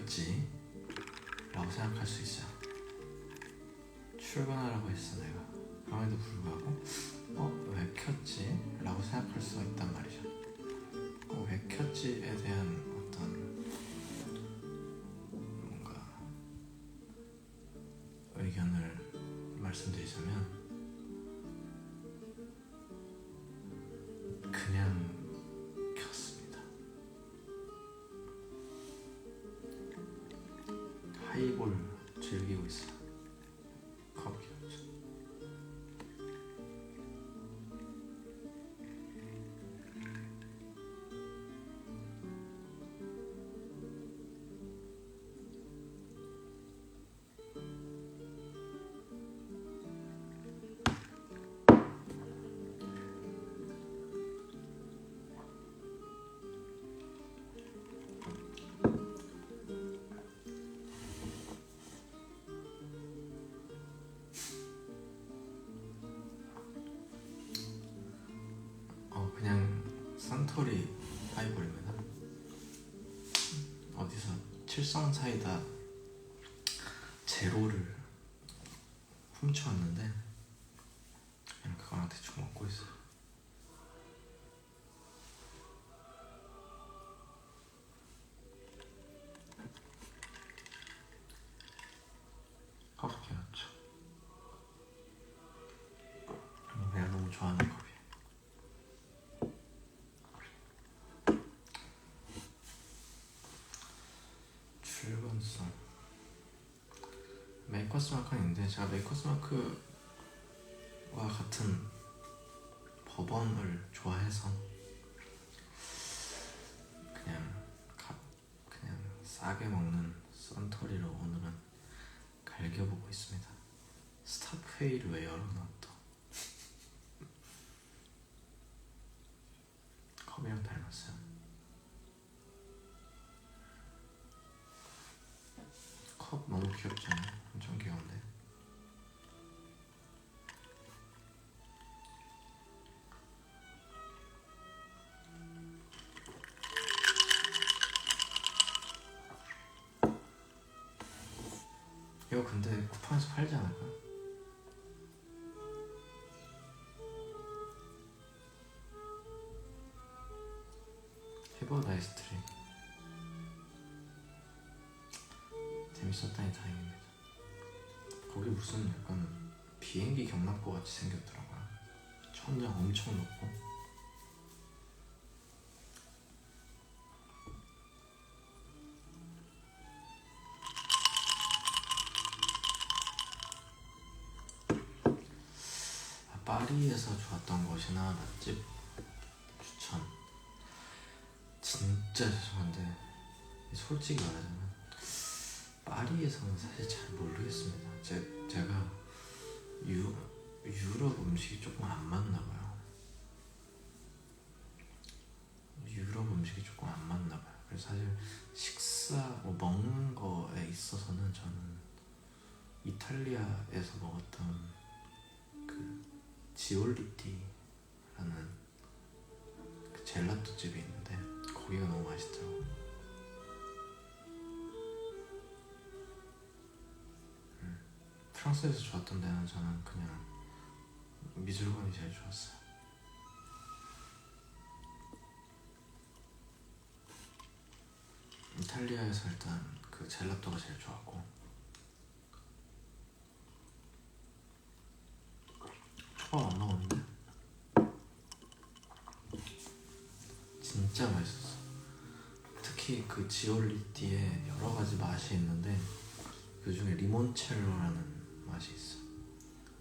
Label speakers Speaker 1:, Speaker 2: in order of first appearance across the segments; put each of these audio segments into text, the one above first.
Speaker 1: 켰지? 라고 생각할 수 있어요. 출근하라고 했어 내가. 그럼에도 불구하고 왜 켰지? 라고 생각할 수가 있단 말이죠. 왜 켰지에 대한 어떤 뭔가 의견을 말씀드리자면 그냥 켰습니다. 하이볼 즐기고 있어요. 커피 없죠. 그냥 산토리 하이볼입니다. 어디서 칠성사이다 제로를 훔쳐왔는데 그냥 그거랑 대충 먹고 있어요. 커피였죠. 내가 너무 좋아하는 커피. 출근성 메이커스 마크는 있는데 제가 메이커스 마크와 같은 법원을 좋아해서 그냥 싸게 먹는 썬토리로 오늘은 갈겨보고 있습니다. 스타프웨이를 왜 열어놔 또. 컵이랑 닮았어요. 컵 너무 귀엽잖아요. 엄청 귀여운데. 이거 근데 쿠팡에서 팔지 않을까? 해버 나이스트리 재밌었다니 다행입니다. 거기 무슨 약간 비행기 경납고 같이 생겼더라고요. 천장 엄청 높고. 파리에서 좋았던 곳이나 맛집 추천. 진짜 죄송한데 솔직히 말하자면 파리에서는 사실 잘 모르겠습니다. 제가 유럽 음식이 조금 안 맞나봐요. 유럽 음식이 조금 안 맞나봐요. 그래서 사실 식사 먹는 거에 있어서는 저는 이탈리아에서 먹었던 그 지올리티라는 그 젤라또 집이 있는데 거기가 너무 맛있더라고요. 프랑스에서 좋았던 데는 저는 그냥 미술관이 제일 좋았어요. 이탈리아에서 일단 그 젤라또가 제일 좋았고 초밥 안 먹었는데 진짜 맛있었어. 특히 그 지올리티에 여러 가지 맛이 있는데 그 중에 리몬첼로라는 맛이 있어.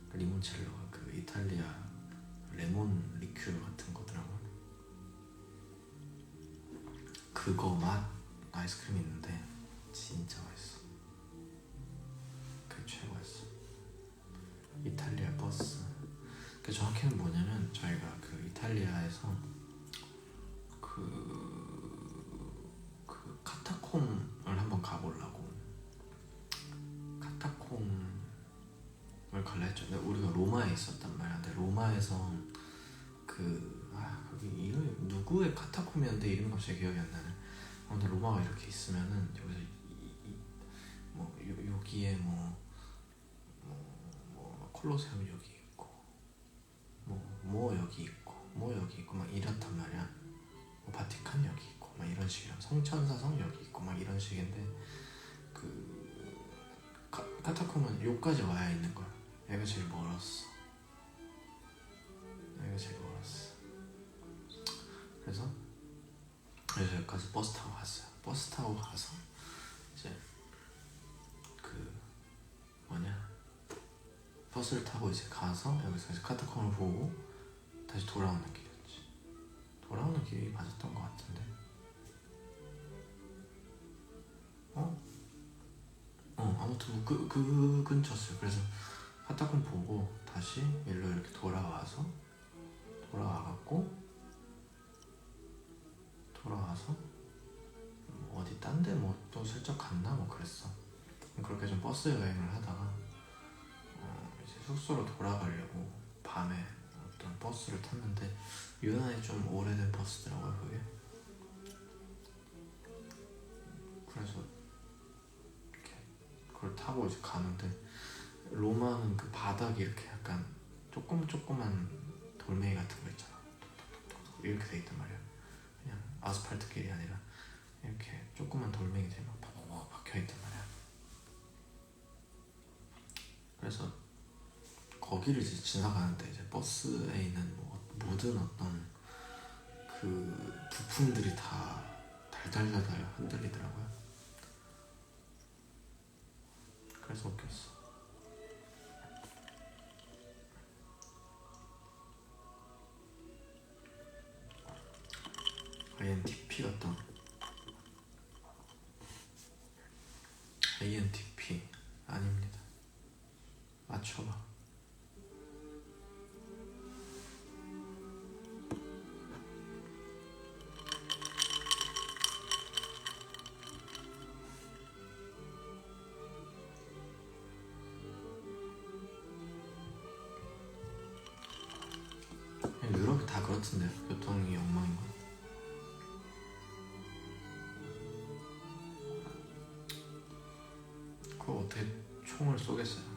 Speaker 1: 그 리몬첼로가 그 이탈리아 레몬 리큐르 같은 거더라고. 그거 맛 아이스크림이 있는데 진짜 맛있어. 그게 최고였어. 이탈리아 버스. 그 정확히는 뭐냐면 저희가 그 이탈리아에서 그 카타콤을 한번 가보려고 카타콤을 갈라 했죠. 근데 우리가 로마에 있었단 말이야. 근데 로마에서 거기 이름이 누구의 카타콤이었는데 이름이 갑자기 기억이 안 나네. 근데 로마가 이렇게 있으면은 여기서 여기에 콜로세움 여기 있고 여기 있고 여기 있고 막 이렇단 말이야. 바티칸 여기 있고 막 이런 식이랑 성천사성 여기 있고 막 이런 식인데 그 카타콤은 여기까지 와야 있는 거야. 얘가 제일 멀었어. 그래서 여기까지 버스 타고 갔어요. 버스 타고 가서 이제 버스를 타고 이제 가서 여기서 이제 카타콤을 보고 다시 돌아오는 길이었지. 돌아오는 길이 맞았던 것 같은데. 아무튼 그 근처였어요. 그래서 카타콤 보고 다시 일로 이렇게 돌아와서 어디 딴 데 또 슬쩍 갔나 그랬어. 그렇게 좀 버스 여행을 하다가 이제 숙소로 돌아가려고 밤에 어떤 버스를 탔는데 유난히 좀 오래된 버스더라고요 그게. 그래서 이렇게 그걸 타고 이제 가는데 로마는 그 바닥이 이렇게 약간 조그만 돌멩이 같은 거 있잖아. 이렇게 돼 있단 말이야. 그냥 아스팔트 길이 아니라 이렇게 조그만 돌멩이들이 막 박혀 있단 말이야. 그래서 거기를 이제 지나가는데 이제 버스에 있는 모든 어떤 그 부품들이 다 달달달달 흔들리더라고요. 그래서 웃겼어. INTP 같다. INTP 아닙니다. 맞춰봐. 유럽이 다 그렇던데요. 교통이 엉망인 거. 그거 어떻게 총을 쏘겠어요.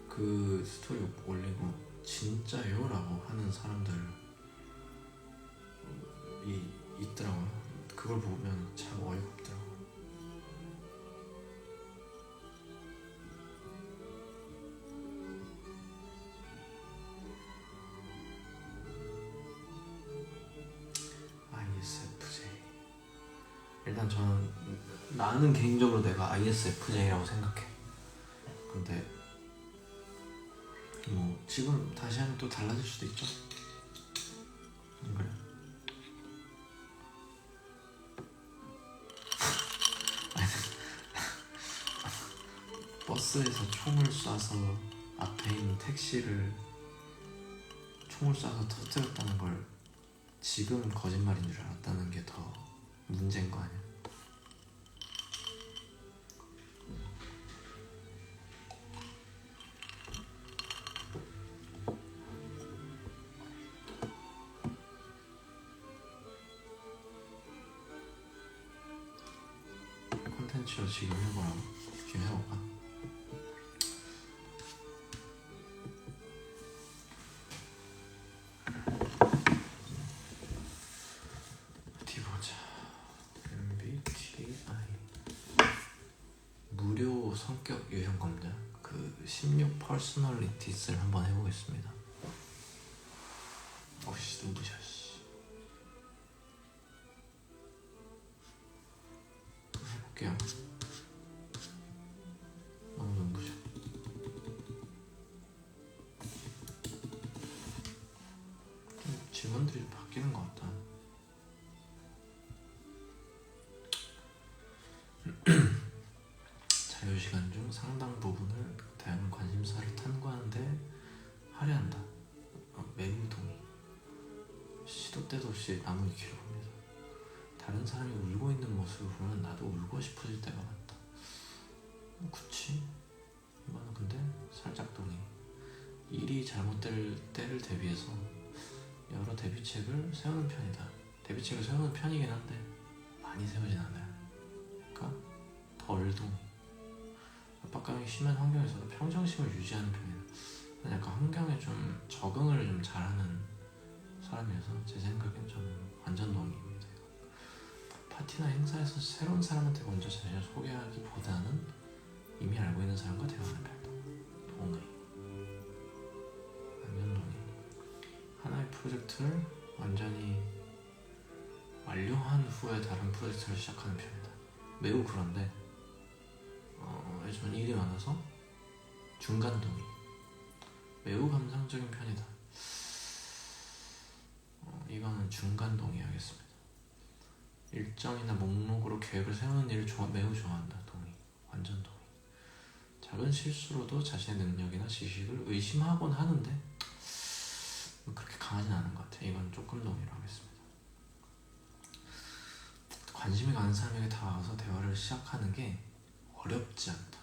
Speaker 1: 그 스토리 올리고 진짜요? 라고 하는 사람들이 있더라고요. 그걸 보면 참 어이가 없더라고요. ISFJ. 일단 나는 개인적으로 내가 ISFJ라고 생각해. 근데 지금 다시 하면 또 달라질 수도 있죠. 안 그래? 버스에서 총을 쏴서 앞에 있는 택시를 총을 쏴서 터뜨렸다는 걸 지금 거짓말인 줄 알았다는 게 더 문제인 거 아니야? 콘텐츠로 지금 해보라고? 지금 해볼까? 어디 보자. MBTI 무료 성격 유형 검정 그 16 퍼스널리티스를 한번 해보겠습니다. 어씨 눈부셔. 해볼게요. 너무 눈부셔. 질문들이 바뀌는 것 같다. 자유시간 중 상당 부분을 다양한 관심사를 탐구하는데 할애한다. 매우 동의. 시도 때도 없이 나무위키를 봅니다. 다른 사람이 울고 있는 모습을 보면 나도 울고 싶어질 때가 많다. 그치? 이거는 근데 살짝 동의. 일이 잘못될 때를 대비해서 여러 대비책을 세우는 편이다. 대비책을 세우는 편이긴 한데 많이 세우진 않아요. 그러니까 덜 동의. 압박감이 심한 환경에서도 평정심을 유지하는 편이에요. 약간 환경에 좀 적응을 좀 잘하는 사람이어서 제 생각엔 저는 완전 동의입니다. 파티나 행사에서 새로운 사람한테 먼저 자신을 소개하기보다는 이미 알고 있는 사람과 대화하는 편이다. 동의. 완전 동의. 하나의 프로젝트를 완전히 완료한 후에 다른 프로젝트를 시작하는 편이다. 매우 그런데 요즘은 일이 많아서 중간 동의. 매우 감상적인 편이다. 이거는 중간 동의하겠습니다. 일정이나 목록으로 계획을 세우는 일을 매우 좋아한다. 동의. 완전 동의. 작은 실수로도 자신의 능력이나 지식을 의심하곤 하는데 그렇게 강하진 않은 것 같아요. 이건 조금 동의를 하겠습니다. 관심이 가는 사람에게 다가가서 대화를 시작하는 게 어렵지 않다.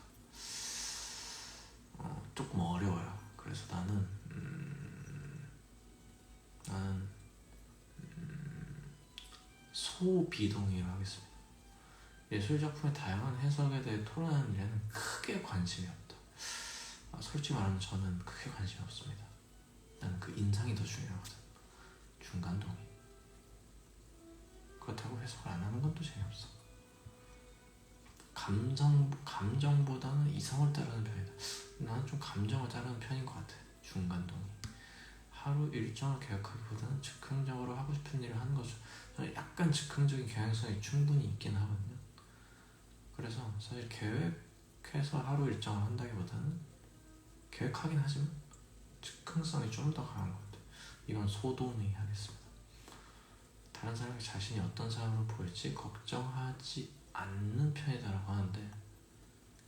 Speaker 1: 조금 어려워요. 그래서 나는 소비동의를 하겠습니다. 예술작품의 다양한 해석에 대해 토론하는 일에는 크게 관심이 없다. 솔직히 말하면 저는 크게 관심이 없습니다. 나는 그 인상이 더 중요하거든. 중간 동의. 그렇다고 해석을 안 하는 건 또 재미없어. 감정보다는 이성을 따르는 편이다. 나는 좀 감정을 따르는 편인 것 같아. 중간 동의. 하루 일정을 계획하기보다는 즉흥적으로 하고 싶은 일을 하는 거죠. 저는 약간 즉흥적인 경향성이 충분히 있긴 하거든요. 그래서 사실 계획해서 하루 일정을 한다기보다는 계획하긴 하지만 즉흥성이 좀 더 강한 것 같아요. 이건 소동의 하겠습니다. 다른 사람이 자신이 어떤 사람으로 보일지 걱정하지 않는 편이다라고 하는데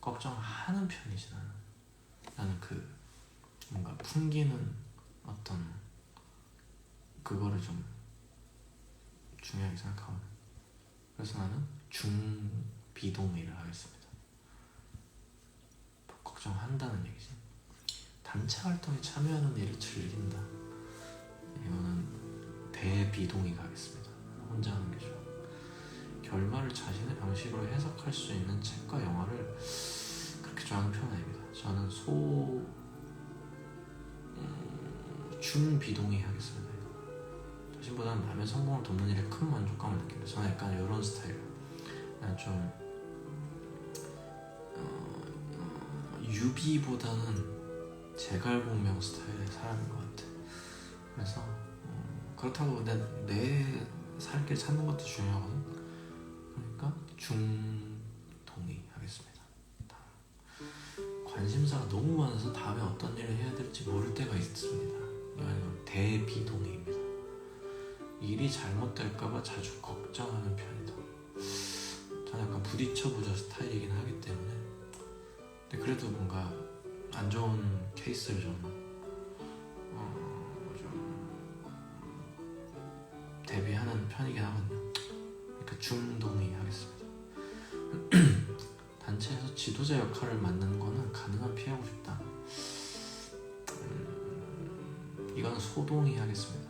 Speaker 1: 걱정하는 편이지 나는 그 뭔가 풍기는 어떤 그거를 좀 중요하게 생각하거든. 그래서 나는 중비동의를 하겠습니다. 걱정한다는 얘기지. 단체 활동에 참여하는 일을 즐긴다. 이거는 대비동의가 하겠습니다. 혼자 하는 게 좋아. 결말을 자신의 방식으로 해석할 수 있는 책과 영화를 그렇게 좋아하는 편은 아닙니다. 저는 중비동의 하겠습니다. 자신보다는 남의 성공을 돕는 일에 큰 만족감을 느낍니다. 저는 약간 이런 스타일이에요. 난 좀 유비보다는 제갈공명 스타일의 사람인 것 같아. 그래서 그렇다고 내 살길 찾는 것도 중요하거든. 그러니까 중동의 하겠습니다. 관심사가 너무 많아서 다음에 어떤 일을 해야 될지 모를 때가 있습니다. 이건 대비동의입니다. 일이 잘못될까봐 자주 걱정하는 편이다. 저는 약간 부딪혀보자 스타일이긴 하기 때문에 근데 그래도 뭔가 안 좋은 케이스를 좀 대비하는 편이긴 하거든요. 그러니까 중동의 하겠습니다. 단체에서 지도자 역할을 맡는 거는 가능한 피하고 싶다. 이건 소동의 하겠습니다.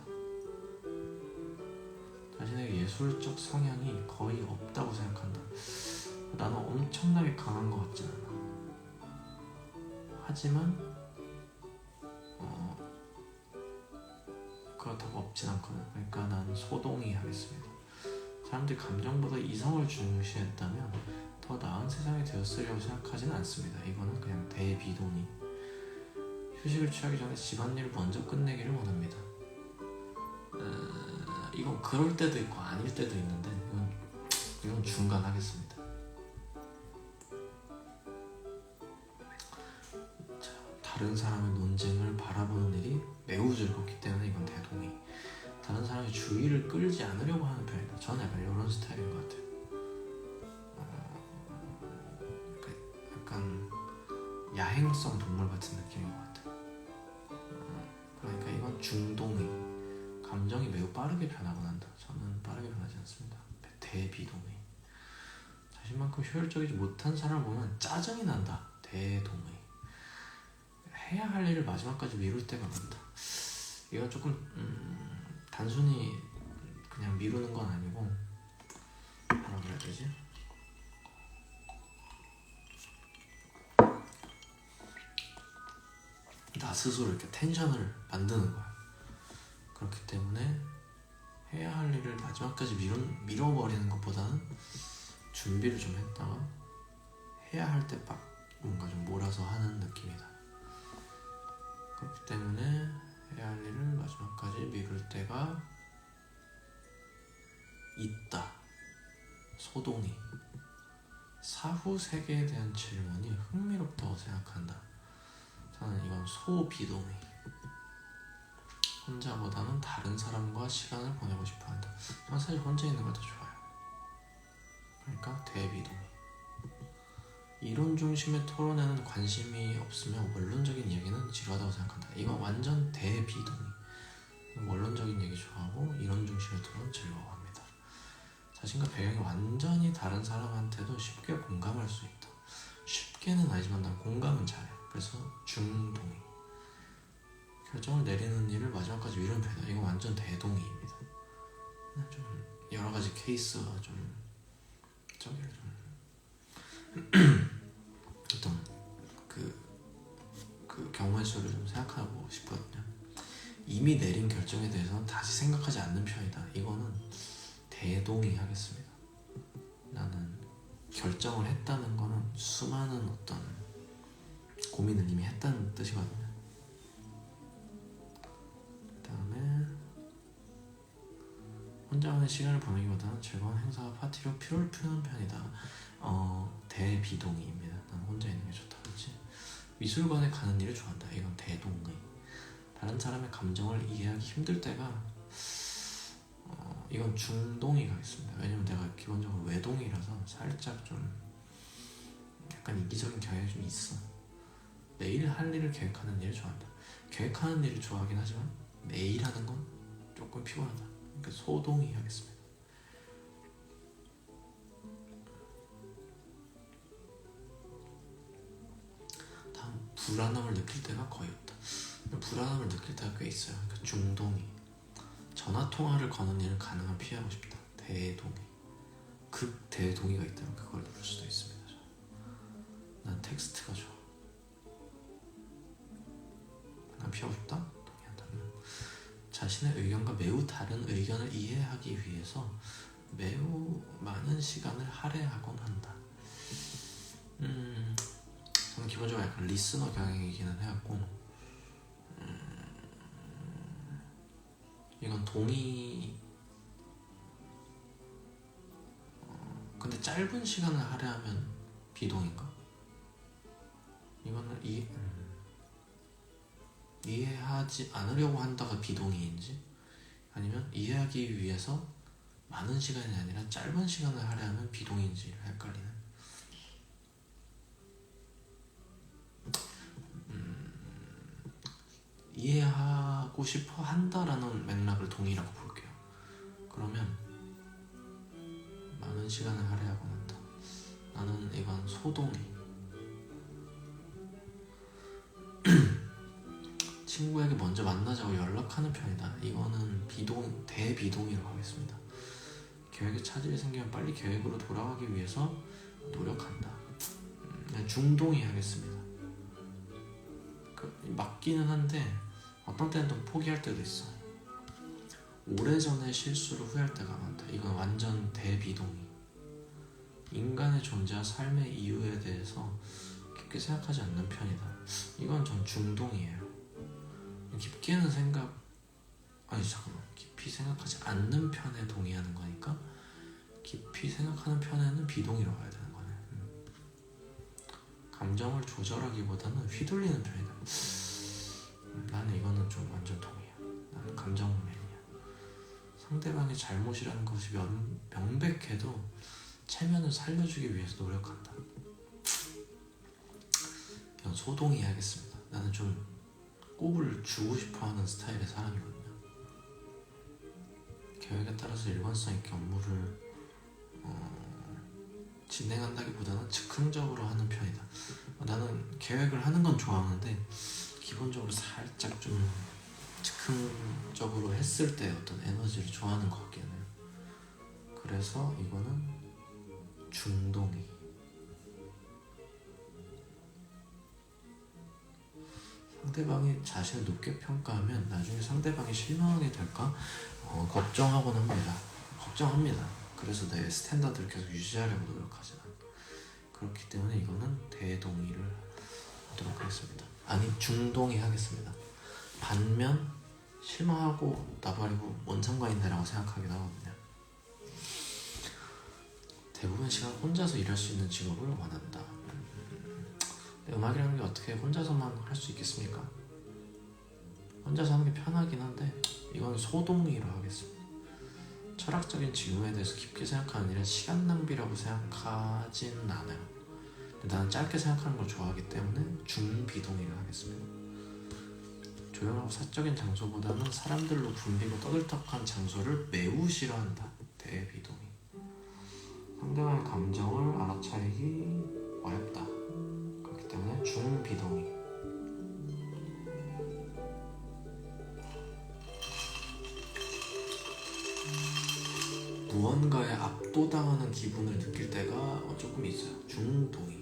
Speaker 1: 자신에게 예술적 성향이 거의 없다고 생각한다. 나는 엄청나게 강한 것 같진 않아. 하지만 그렇다고 없진 않거든. 그러니까 난 소동의 하겠습니다. 사람들이 감정보다 이성을 중시했다면 더 나은 세상이 되었으려고 생각하지는 않습니다. 이거는 그냥 대비동의. 휴식을 취하기 전에 집안일을 먼저 끝내기를 원합니다. 이건 그럴 때도 있고 아닐 때도 있는데 이건 중간 하겠습니다. 자, 다른 사람의 논쟁을 바라보는 일이 매우 즐겁기 때문에 이건 대동의. 다른 사람의 주의를 끌지 않으려고 하는 편이다. 저는 약간 이런 스타일인 것 같아요. 약간 야행성 동물 같은 느낌인 것 같아요. 그러니까 이건 중동의. 감정이 매우 빠르게 변하곤 한다. 저는 빠르게 변하지 않습니다. 대비동의. 자신만큼 효율적이지 못한 사람을 보면 짜증이 난다. 대동의. 해야 할 일을 마지막까지 미룰 때가 많다. 이건 조금 단순히 그냥 미루는 건 아니고 뭐라 그래야 되지? 나 스스로 이렇게 텐션을 만드는 거야. 그렇기 때문에 해야 할 일을 마지막까지 밀어버리는 것보다는 준비를 좀 했다가 해야 할 때 막 뭔가 좀 몰아서 하는 느낌이다. 그렇기 때문에 해야 할 일을 마지막까지 미룰 때가 있다. 소동이. 사후 세계에 대한 질문이 흥미롭다고 생각한다. 저는 이건 소비동의. 혼자보다는 다른 사람과 시간을 보내고 싶어한다. 저는 사실 혼자 있는 걸 더 좋아해요. 그러니까 대비동의. 이론 중심의 토론에는 관심이 없으며 원론적인 얘기는 지루하다고 생각한다. 이건 완전 대비동의. 원론적인 얘기 좋아하고 이론 중심의 토론 즐거워합니다. 자신과 배경이 완전히 다른 사람한테도 쉽게 공감할 수 있다. 쉽게는 아니지만 난 공감은 잘해. 그래서 중동의. 결정을 내리는 일을 마지막까지 미루는 편이다. 이건 완전 대동의입니다. 좀 여러 가지 케이스와 좀 저기를 좀 어떤 그 경우의 수를 좀 생각하고 싶거든요. 이미 내린 결정에 대해서는 다시 생각하지 않는 편이다. 이거는 대동의 하겠습니다. 나는 결정을 했다는 거는 수많은 어떤 고민을 이미 했다는 뜻이거든요. 그 다음에 혼자만의 시간을 보내기보다는 즐거운 행사와 파티로 피로를 푸는 편이다. 대비동의입니다. 난 혼자 있는 게 좋다. 그렇지? 미술관에 가는 일을 좋아한다. 이건 대동의. 다른 사람의 감정을 이해하기 힘들 때가 이건 중동의 가겠습니다. 왜냐면 내가 기본적으로 외동이라서 살짝 좀 약간 이기적인 경향이 좀 있어. 매일 할 일을 계획하는 일을 좋아한다. 계획하는 일을 좋아하긴 하지만 매일 하는 건 조금 피곤하다. 그러니까 소동의 하겠습니다. 다음 불안함을 느낄 때가 거의 없다. 불안함을 느낄 때가 꽤 있어요. 그러니까 중동의. 전화통화를 거는 일은 가능한 피하고 싶다. 대동의. 극대동의가 있다면 그걸 누를 수도 있습니다. 난 텍스트가 좋아. 난 피하고 싶다? 동의한다. 자신의 의견과 매우 다른 의견을 이해하기 위해서 매우 많은 시간을 할애하곤 한다. 저는 기본적으로 약간 리스너 경향이기는 해갖고 이건 동의. 근데 짧은 시간을 할애하면 비동인가? 이거는 이해하지 않으려고 한다가 비동의인지 아니면 이해하기 위해서 많은 시간이 아니라 짧은 시간을 할애하면 비동의인지 헷갈리는. 이해하고 싶어 한다라는 맥락을 동의라고 볼게요. 그러면 많은 시간을 할애하곤 한다. 나는 이건 소동의. 친구에게 먼저 만나자고 연락하는 편이다. 이거는 대비동의로 하겠습니다. 계획에 차질이 생기면 빨리 계획으로 돌아가기 위해서 노력한다. 중동의 하겠습니다. 맞기는 한데 어떤 때는 좀 포기할 때도 있어. 오래전에 실수를 후회할 때가 많다. 이건 완전 대비동의. 인간의 존재와 삶의 이유에 대해서 깊게 생각하지 않는 편이다. 이건 전 중동이에요. 깊이 생각하지 않는 편에 동의하는 거니까 깊이 생각하는 편에는 비동의로 가야 되는 거네. 감정을 조절하기보다는 휘둘리는 편이다. 나는 이거는 좀 완전 동의야. 나는 감정맨이야. 상대방의 잘못이라는 것이 명백해도 체면을 살려주기 위해서 노력한다. 이건 소동의 하겠습니다. 나는 좀 꼽을 주고 싶어하는 스타일의 사람이거든요. 계획에 따라서 일관성 있게 업무를 진행한다기보다는 즉흥적으로 하는 편이다. 나는 계획을 하는 건 좋아하는데 기본적으로 살짝 좀 즉흥적으로 했을 때 어떤 에너지를 좋아하는 것 같긴 해요. 그래서 이거는 중동의. 상대방이 자신을 높게 평가하면 나중에 상대방이 실망하게 될까 걱정하곤 합니다. 걱정합니다. 그래서 내 스탠다드를 계속 유지하려고 노력하진 않아요. 그렇기 때문에 이거는 대동의를 하도록 하겠습니다. 아니, 중동의 하겠습니다. 반면 실망하고 나발이고 뭔 상관인데 라고 생각하기도 하거든요. 대부분 시간 혼자서 일할 수 있는 직업을 원한다. 음악이라는 게 어떻게 혼자서만 할 수 있겠습니까? 혼자서 하는 게 편하긴 한데 이건 소동의로 하겠습니다. 철학적인 직무에 대해서 깊게 생각하는 일은 시간 낭비라고 생각하진 않아요. 근데 나는 짧게 생각하는 걸 좋아하기 때문에 중비동의를 하겠습니다. 조용하고 사적인 장소보다는 사람들로 붐비고 떠들썩한 장소를 매우 싫어한다. 대비동의. 상대방의 감정을 알아차리기 어렵다. 그렇기 때문에 중비동의. 무언가에 압도당하는 기분을 느낄 때가 조금 있어요. 중동의.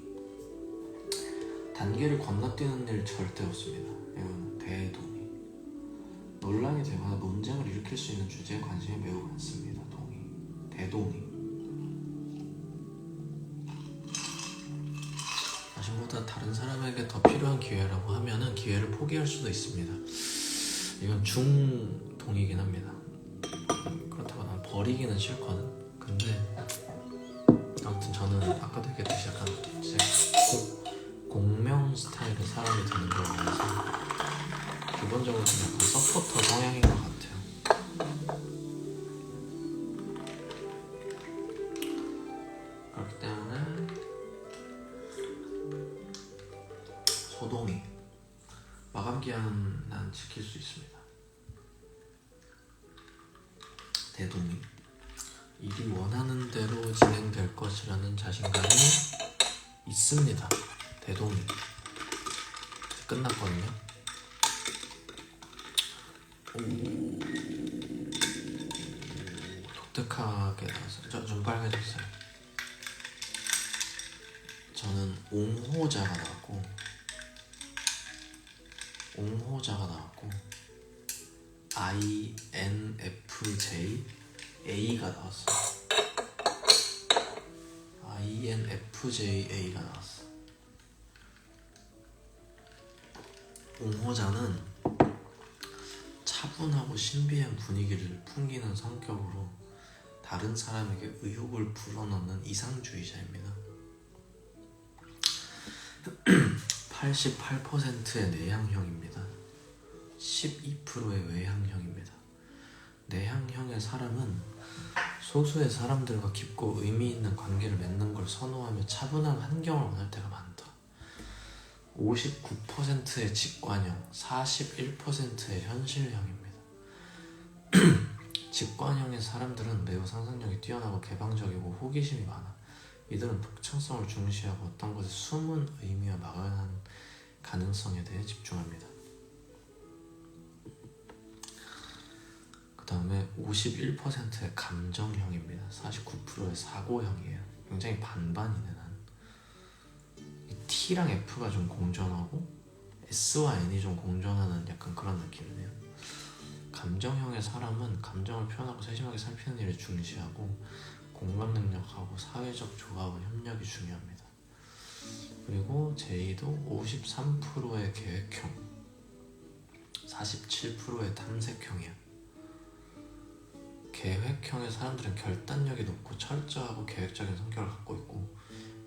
Speaker 1: 단계를 건너뛰는 일 절대 없습니다. 이건 대동의. 논란이 되거나 논쟁을 일으킬 수 있는 주제에 관심이 매우 많습니다. 동의. 대동의. 자신보다 다른 사람에게 더 필요한 기회라고 하면은 기회를 포기할 수도 있습니다. 이건 중동이긴 합니다. 그렇다고 난 버리기는 싫거든. 근데 아무튼 저는 아까도 얘기했듯이 약간 제 공명 스타일의 사람이 되는 걸 원해서 기본적으로 좀 약간 서포터 성향인 것 같아요. 그렇기 때문에 소동의. 마감 기한은 난 지킬 수 있습니다. 대동의. 일이 원하는 대로 진행될 것이라는 자신감이 있습니다. 대동의. 끝났거든요. 독특하게 나왔어요. 좀 빨개졌어요. 저는 옹호자가 나왔고 INFJ A가 나왔어. INFJA가 나왔어. 옹호자는 차분하고 신비한 분위기를 풍기는 성격으로 다른 사람에게 의욕을 불어넣는 이상주의자입니다. 88%의 내향형입니다. 12%의 외향형입니다. 내향형의 사람은 소수의 사람들과 깊고 의미 있는 관계를 맺는 걸 선호하며 차분한 환경을 원할 때가 많다. 59%의 직관형, 41%의 현실형입니다. 직관형의 사람들은 매우 상상력이 뛰어나고 개방적이고 호기심이 많아. 이들은 독창성을 중시하고 어떤 것의 숨은 의미와 막연한 가능성에 대해 집중합니다. 그 다음에 51%의 감정형입니다. 49%의 사고형이에요. 굉장히 반반이네. 난 T랑 F가 좀 공존하고 S와 N이 좀 공존하는 약간 그런 느낌이네요. 감정형의 사람은 감정을 표현하고 세심하게 살피는 일을 중시하고 공감 능력하고 사회적 조화와 협력이 중요합니다. 그리고 J도 53%의 계획형, 47%의 탐색형이야. 계획형의 사람들은 결단력이 높고 철저하고 계획적인 성격을 갖고 있고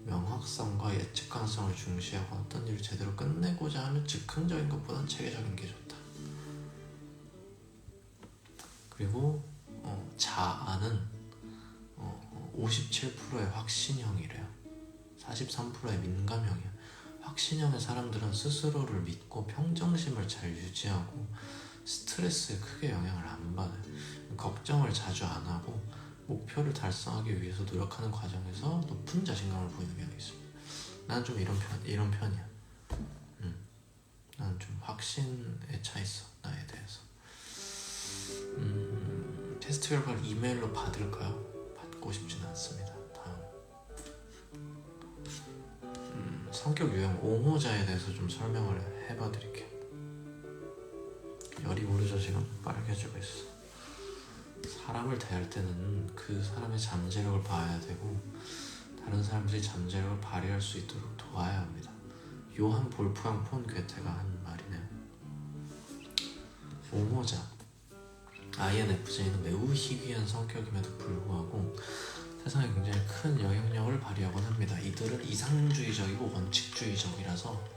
Speaker 1: 명확성과 예측 가능성을 중시하고 어떤 일을 제대로 끝내고자 하면 즉흥적인 것보단 체계적인 게 좋다. 그리고 자아는 57%의 확신형이래요. 43%의 민감형이야. 확신형의 사람들은 스스로를 믿고 평정심을 잘 유지하고 스트레스에 크게 영향을 안 받아요. 걱정을 자주 안 하고 목표를 달성하기 위해서 노력하는 과정에서 높은 자신감을 보이는 경향이 있습니다. 난 좀 이런 편이야. 난 좀 확신에 차 있어, 나에 대해서. 테스트 결과를 이메일로 받을까요? 받고 싶지는 않습니다. 다음. 성격 유형 옹호자에 대해서 좀 설명을 해봐 드릴게요. 열이 오르죠. 지금 빨개지고 있어. 사람을 대할 때는 그 사람의 잠재력을 봐야 되고 다른 사람들이 잠재력을 발휘할 수 있도록 도와야 합니다. 요한 볼프강 폰 괴테가 한 말이네요. 옹호자 INFJ는 매우 희귀한 성격임에도 불구하고 세상에 굉장히 큰 영향력을 발휘하곤 합니다. 이들은 이상주의적이고 원칙주의적이라서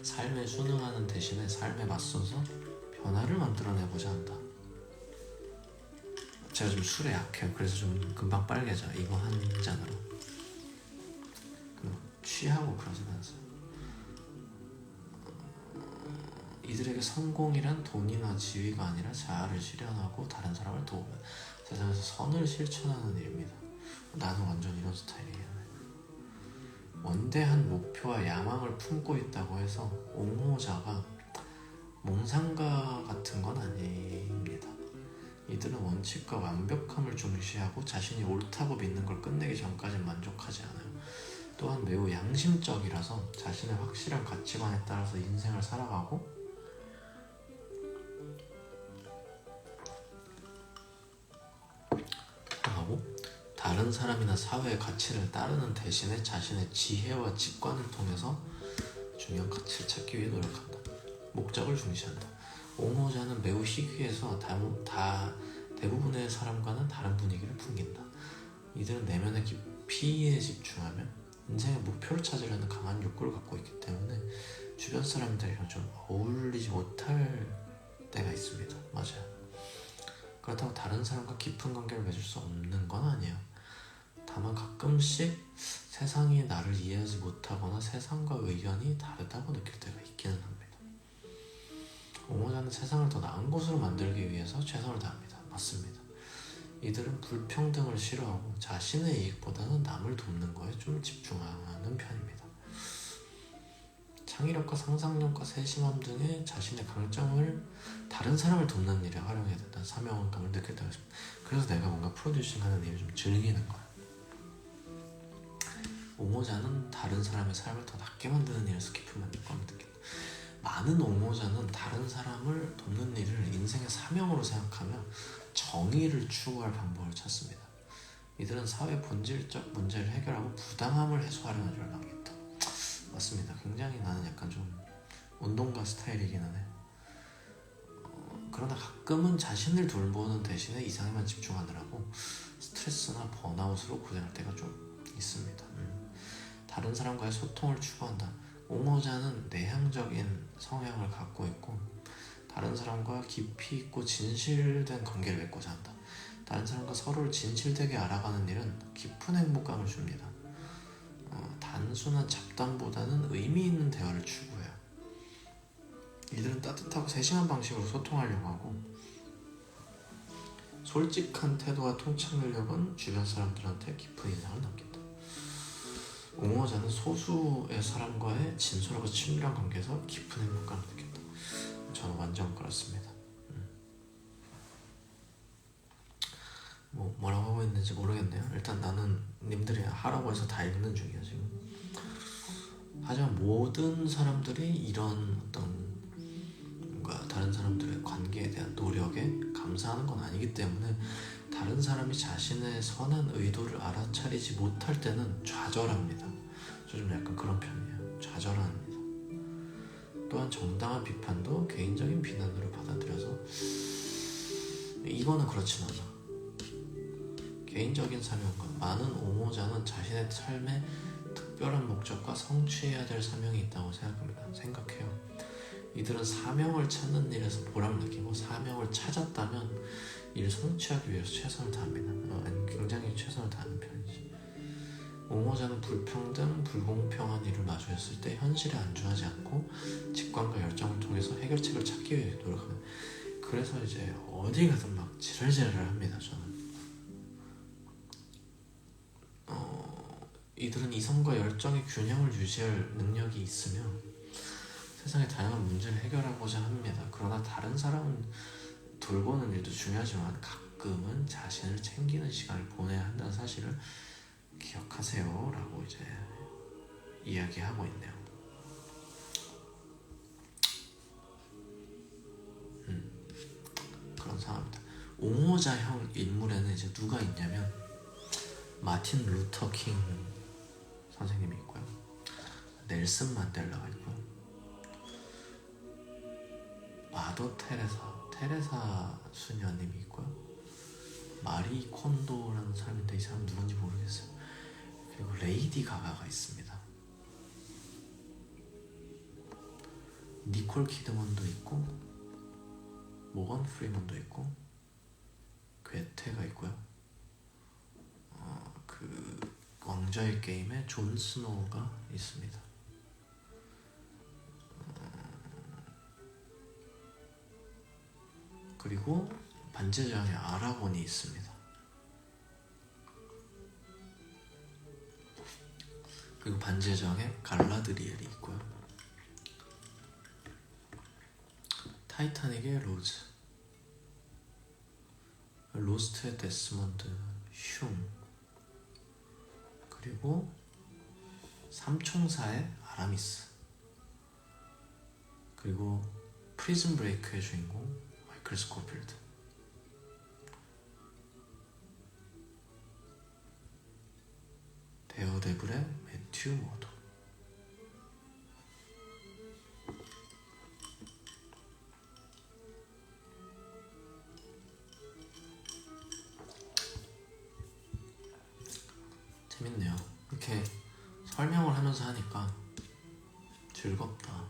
Speaker 1: 삶에 순응하는 대신에 삶에 맞서서 변화를 만들어내고자 한다. 제가 좀 술에 약해요. 그래서 좀 금방 빨개져. 이거 한 잔으로. 취하고 그러진 않아요. 이들에게 성공이란 돈이나 지위가 아니라 자아를 실현하고 다른 사람을 도우며 세상에서 선을 실천하는 일입니다. 나는 완전 이런 스타일이에요. 원대한 목표와 야망을 품고 있다고 해서 옹호자가 몽상가 같은 건 아닙니다. 이들은 원칙과 완벽함을 중시하고 자신이 옳다고 믿는 걸 끝내기 전까지 만족하지 않아요. 또한 매우 양심적이라서 자신의 확실한 가치관에 따라서 인생을 살아가고 다른 사람이나 사회의 가치를 따르는 대신에 자신의 지혜와 직관을 통해서 중요한 가치를 찾기 위해 노력한다. 목적을 중시한다. 옹호자는 매우 희귀해서 대부분의 사람과는 다른 분위기를 풍긴다. 이들은 내면의 깊이에 집중하며 인생의 목표를 찾으려는 강한 욕구를 갖고 있기 때문에 주변 사람들이랑 좀 어울리지 못할 때가 있습니다. 맞아요. 그렇다고 다른 사람과 깊은 관계를 맺을 수 없는 건 아니에요. 다만 가끔씩 세상이 나를 이해하지 못하거나 세상과 의견이 다르다고 느낄 때가 있기는 합니다. 옹호자는 세상을 더 나은 곳으로 만들기 위해서 최선을 다합니다. 맞습니다. 이들은 불평등을 싫어하고 자신의 이익보다는 남을 돕는 거에 좀 집중하는 편입니다. 창의력과 상상력과 세심함 등의 자신의 강점을 다른 사람을 돕는 일에 활용해야 된다는 사명감을 느낄 때가 있습니다. 그래서 내가 뭔가 프로듀싱하는 일을 좀 즐기는 거야. 옹호자는 다른 사람의 삶을 더 낫게 만드는 일에서 깊은 만족감을 느낀다. 많은 옹호자는 다른 사람을 돕는 일을 인생의 사명으로 생각하며 정의를 추구할 방법을 찾습니다. 이들은 사회 본질적 문제를 해결하고 부당함을 해소하려는 열망이 있다. 맞습니다. 굉장히 나는 약간 좀 운동가 스타일이기는 해. 그러나 가끔은 자신을 돌보는 대신에 이상에만 집중하느라고 스트레스나 번아웃으로 고생할 때가 좀 있습니다. 다른 사람과의 소통을 추구한다. 옹호자는 내향적인 성향을 갖고 있고 다른 사람과 깊이 있고 진실된 관계를 맺고자 한다. 다른 사람과 서로를 진실되게 알아가는 일은 깊은 행복감을 줍니다. 단순한 잡담보다는 의미 있는 대화를 추구해요. 이들은 따뜻하고 세심한 방식으로 소통하려고 하고 솔직한 태도와 통찰력은 주변 사람들한테 깊은 인상을 남긴다. 옹호자는 소수의 사람과의 진솔하고 친밀한 관계에서 깊은 행복감을 느낀다. 저는 완전 그렇습니다. 뭐라고 하고 있는지 모르겠네요. 일단 나는 님들이 하라고 해서 다 읽는 중이야 지금. 하지만 모든 사람들이 이런 어떤 뭔가 다른 사람들의 관계에 대한 노력에 감사하는 건 아니기 때문에 다른 사람이 자신의 선한 의도를 알아차리지 못할 때는 좌절합니다. 저 좀 약간 그런 편이에요. 좌절합니다. 또한 정당한 비판도 개인적인 비난으로 받아들여서 이거는 그렇진 않아. 개인적인 사명감. 많은 옹호자는 자신의 삶에 특별한 목적과 성취해야 될 사명이 있다고 생각해요. 이들은 사명을 찾는 일에서 보람을 느끼고 사명을 찾았다면 이를 성취하기 위해서 최선을 다합니다. 굉장히 최선을 다하는 편이지. 옹호자는 불평등, 불공평한 일을 마주했을 때 현실에 안주하지 않고 직관과 열정을 통해서 해결책을 찾기 위해 노력하는. 그래서 이제 어디 가든 막 지랄지랄합니다. 저는. 이들은 이성과 열정의 균형을 유지할 능력이 있으며 세상의 다양한 문제를 해결하고자 합니다. 그러나 다른 사람은 돌보는 일도 중요하지만 가끔은 자신을 챙기는 시간을 보내야 한다는 사실을 기억하세요 라고 이제 이야기하고 있네요. 옹호자형 인물에는 이제 누가 있냐면 마틴 루터 킹 선생님이 있고요, 넬슨 만델라가 있고요, 마더 테레사 수녀님이 있고요, 마리 콘도라는 사람인데 이 사람 누군지 모르겠어요. 그리고 레이디 가가가 있습니다. 니콜 키드먼도 있고 모건 프리먼도 있고 괴테가 있고요. 그 왕좌의 게임에 존 스노우가 있습니다. 그리고 반지의 제왕에 아라곤이 있습니다. 그리고 반지의 제왕에 갈라드리엘이 있고요. 타이타닉의 로즈, 로스트의 데스몬드 흉, 그리고 삼총사의 아라미스, 그리고 프리즌 브레이크의 주인공 마이클 스코필드, 데어데블의 매튜 모더. 재밌네요. 이렇게 설명을 하면서 하니까 즐겁다.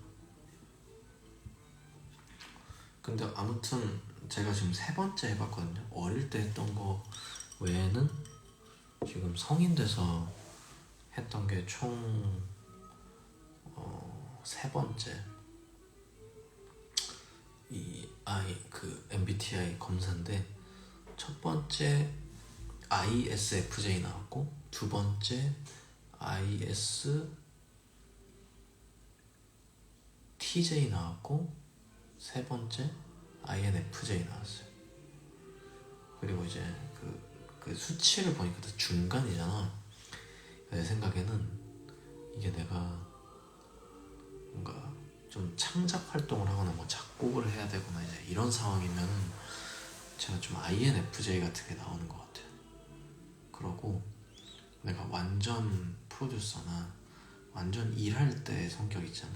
Speaker 1: 근데 아무튼 제가 지금 3번째 해봤거든요. 어릴 때 했던 거 외에는 지금 성인 돼서 했던 게 총 3번째. 그 MBTI 검사인데 첫 번째 ISFJ 나왔고, 두 번째 ISTJ 나왔고, 세 번째 INFJ 나왔어요. 그리고 이제 그 수치를 보니까 중간이잖아. 내 생각에는 이게 내가 뭔가 좀 창작 활동을 하거나 뭐 작곡을 해야 되거나 이제 이런 상황이면은 제가 좀 INFJ 같은 게 나오는 것 같아요. 그러고 내가 완전 프로듀서나 완전 일할 때 성격 있잖아.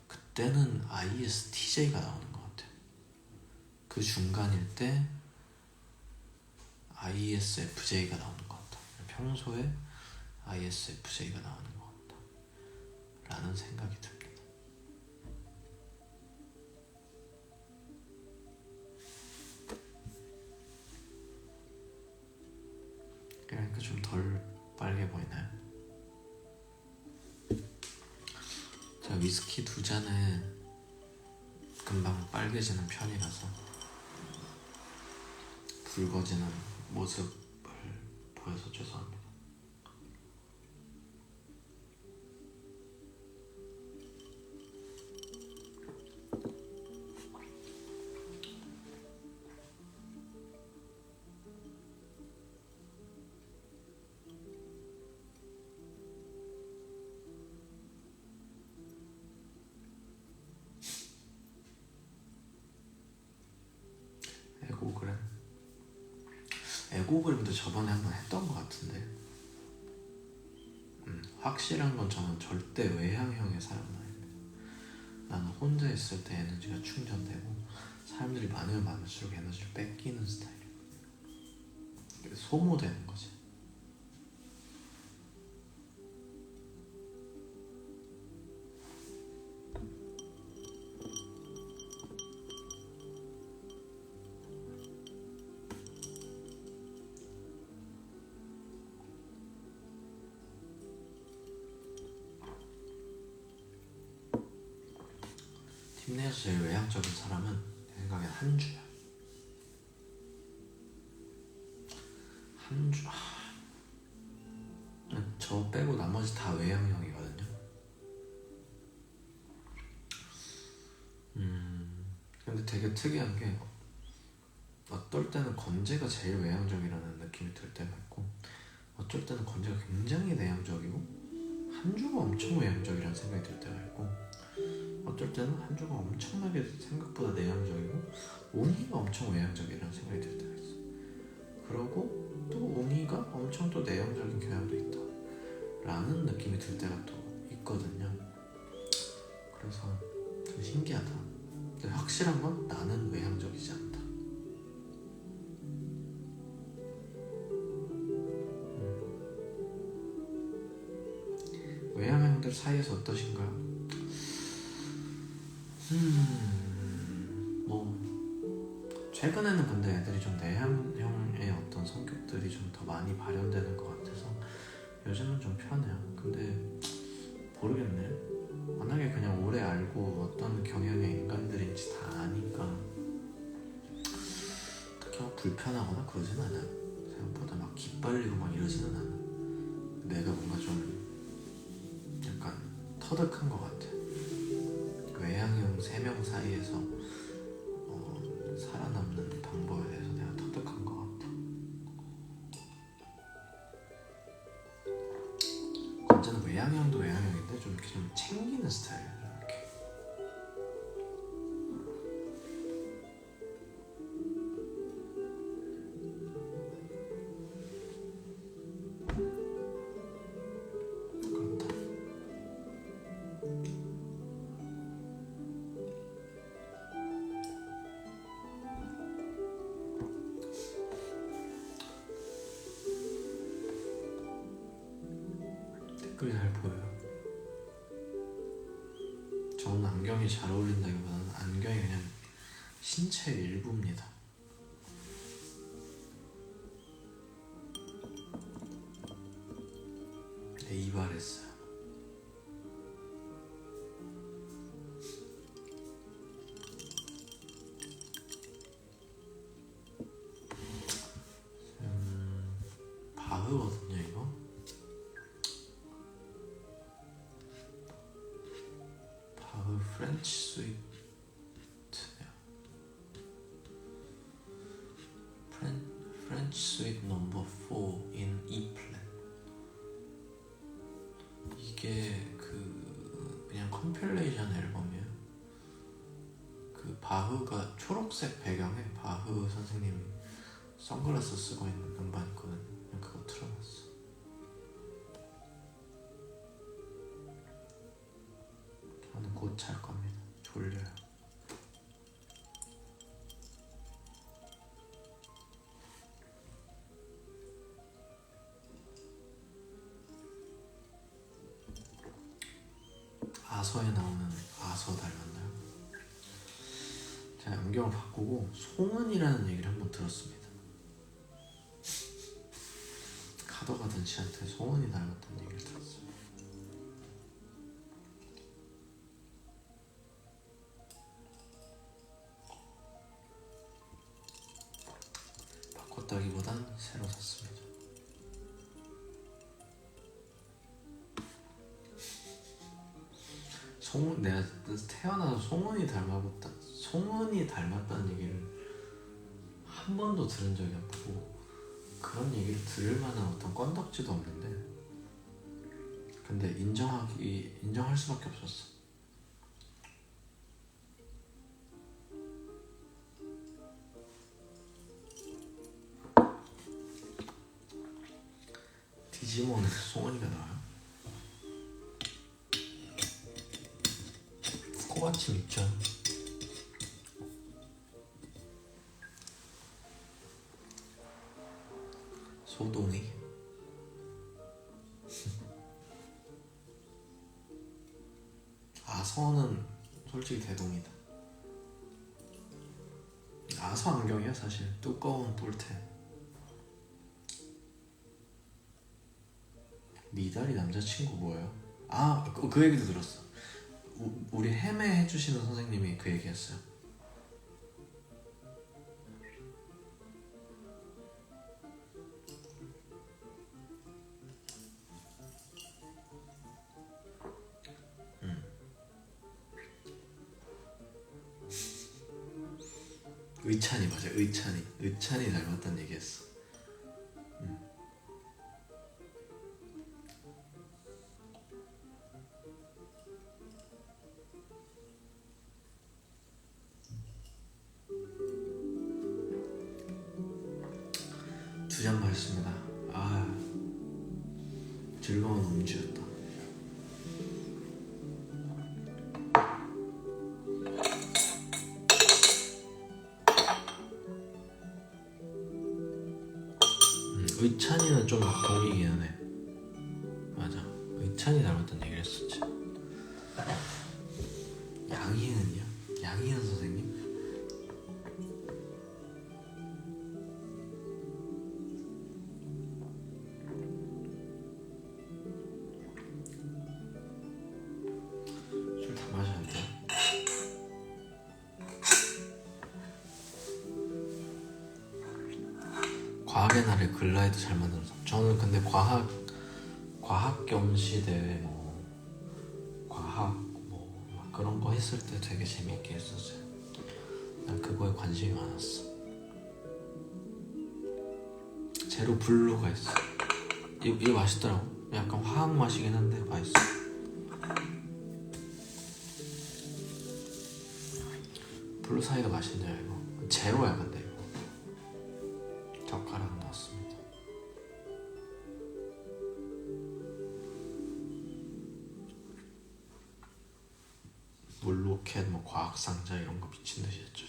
Speaker 1: 그때는 ISTJ가 나오는 것 같아요. 그 중간일 때 ISFJ가 나오는 것 같아. 평소에 ISFJ가 나오는 것 같다 라는 생각이 듭니다. 그러니까 좀 덜 빨개 보이나요? 제가 위스키 2잔에 금방 빨개지는 편이라서 붉어지는 모습을 보여서 죄송합니다. 에고그램도 저번에 한번 했던 것 같은데, 확실한 건 저는 절대 외향형의 사람은 아닙니다. 나는 혼자 있을 때 에너지가 충전되고 사람들이 많으면 많을수록 에너지를 뺏기는 스타일이에요. 소모되는 거지. 팀 내에서 제일 외향적인 사람은 내 생각엔 한주야. 한주. 저 빼고 나머지 다 외향형이거든요. 근데 되게 특이한 게 어떨 때는 건재가 제일 외향적이라는 느낌이 들 때가 있고, 어쩔 때는 건재가 굉장히 내향적이고 한주가 엄청 외향적이라는 생각이 들 때가 있고, 어쩔 때는 한주가 엄청나게 생각보다 내향적이고 웅이가 엄청 외향적이라는 생각이 들 때가 있어. 그러고 또 웅이가 엄청 또 내향적인 경향도 있다 라는 느낌이 들 때가 또 있거든요. 그래서 좀 신기하다. 근데 확실한 건 나는 외향적이지 않다. 외향형들 사이에서 어떠신가요? 뭐 최근에는 근데 애들이 좀 내향형의 어떤 성격들이 좀 더 많이 발현되는 것 같아서 요즘은 좀 편해요. 근데 모르겠네. 워낙에 그냥 오래 알고 어떤 경향의 인간들인지 다 아니까 딱히 막 불편하거나 그러진 않아요. 생각보다 막 기빨리고 막 이러지는 않아. 내가 뭔가 좀 약간 터득한 것 같아. 외향형 3명 사이에서 살아남는 방법에 대해서 내가 터득한 것 같아. 언제는 외향형도 외향형인데 좀 이렇게 좀 챙기는 스타일이야. 이렇게. 그렇다. 댓글이 잘 보여요. 저는 안경이 잘 어울린다기보다는 안경이 그냥 신체의 일부입니다. 네, 이발했어요. 바흐거든요 이거. 바흐 프렌치 스위트야. 프렌치 스위트 넘버 4 in E 플랫. 이게 그냥 컴필레이션 앨범이에요. 그 바흐가 초록색 배경에 바흐 선생님이 선글라스 쓰고 있는 음반 있거든요. 그냥 그거 틀어놨어. 저는 곧 잘 겁니다. 졸려요. 아서에 나오는 아서 닮았나요? 제가 안경을 바꾸고 송은이라는 얘기를 한번 들었습니다. 카더가든 씨한테 송은이 닮았다는 얘기를 들었어요. 바꿨다기보단 새로 샀습니다. 내가 태어나서 송은이 닮았다는 얘기를 한 번도 들은 적이 없고 그런 얘기를 들을 만한 어떤 건덕지도 없는데 근데 인정할 수밖에 없었어. 디지몬에서 송은이가 나와요? 코받침 있죠? 소동이 아서는 솔직히 대동이다. 아서 안경이야 사실. 두꺼운 볼테. 니달이 남자친구 뭐예요? 그 얘기도 들었어. 우리 헤매 해주시는 선생님이 그 얘기했어요. 의찬이 맞아. 의찬이 닮았다는 얘기했어. 즐거운 음주였다. 의찬이는 좀 공이기는 해. 맞아, 의찬이 닮았다는 얘기를 했었지. 양희은이요? 양희은 선생님? 술 다 마셔야 돼. 과학의 날에 글라이드 잘 만들어서. 저는 근데 과학 겸시 대회 과학 막 그런 거 했을 때 되게 재밌게 했었어요. 난 그거에 관심이 많았어. 제로 블루가 있어. 이거 맛있더라고. 약간 화학 맛이긴 한데 맛있어. 블루 사이다 맛있네요. 이거 제로야. 근데 이거 젓가락 넣었습니다. 물로켓 과학상자 이런 거 미친 듯이 했죠.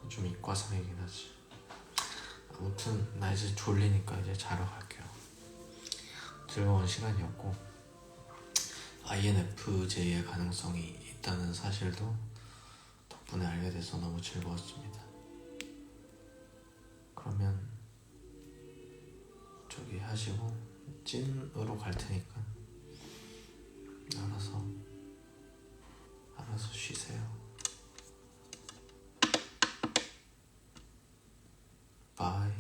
Speaker 1: 좀 이과상이긴 하지. 아무튼 나 이제 졸리니까 이제 자러 갈게요. 즐거운 시간이었고 INFJ의 가능성이 있다는 사실도 덕분에 알게 돼서 너무 즐거웠습니다. 그러면 저기 하시고 찐으로 갈 테니까 알아서 쉬세요. 바이.